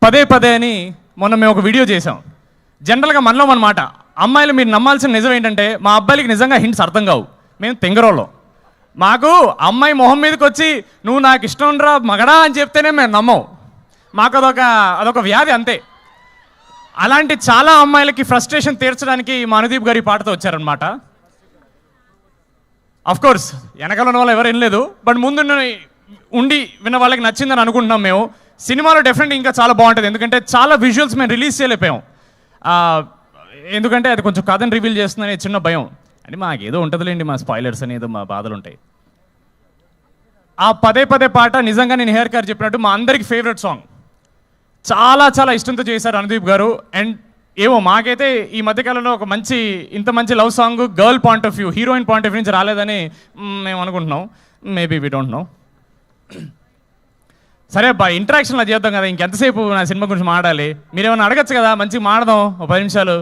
పదే పదే అని మొన్న మేము ఒక వీడియో చేసాం. జనరల్గా మనలో అన్నమాట, అమ్మాయిలు మీరు నమ్మాల్సిన నిజం ఏంటంటే మా అబ్బాయిలకి నిజంగా హింట్స్ అర్థం కావు. మేము తెంగరోళ్ళం. మాకు అమ్మాయి మొహం మీదకి వచ్చి నువ్వు నాకు ఇష్టం రా మగడా అని చెప్తేనే మేము నమ్మం. మాకు అదొక వ్యాధి అంతే. అలాంటి చాలా అమ్మాయిలకి ఫ్రస్ట్రేషన్ తీర్చడానికి మా అనుదీప్ గారి పాటతో వచ్చారనమాట. కోర్స్ వెనకాల ఉన్న వాళ్ళు ఎవరు వినలేదు, బట్ ముందు ఉండి విన్న వాళ్ళకి నచ్చిందని అనుకుంటున్నాం మేము. సినిమాలో డెఫినెట్గా ఇంకా చాలా బాగుంటుంది, ఎందుకంటే చాలా విజువల్స్ మేము రిలీజ్ చేయలేకపోయాం. ఎందుకంటే అది కొంచెం కథను రివీల్ చేస్తుందని చిన్న భయం. అని మాకేదో ఉంటుందిలేండి, మా స్పాయిలర్స్ అని ఏదో మా బాధలు ఉంటాయి. ఆ పదే పదే పాట నిజంగా నేను హెయిర్ గారు చెప్పినట్టు మా అందరికి ఫేవరెట్ సాంగ్. చాలా చాలా ఇష్టంతో చేశారు అనుదీప్ గారు. అండ్ ఏమో మాకైతే ఈ మధ్యకాలంలో ఒక ఇంత మంచి love song girl point of view, heroine point of view నుంచి రాలేదని మేము అనుకుంటున్నాం. Maybe we don't know. సరే అబ్బా, ఇంటరాక్షన్లో చేద్దాం కదా, ఇంకెంతసేపు నా సినిమా గురించి మాట్లాడాలి. మీరేమైనా అడగచ్చు కదా, మంచిగా మాడదాం 10 నిమిషాలు.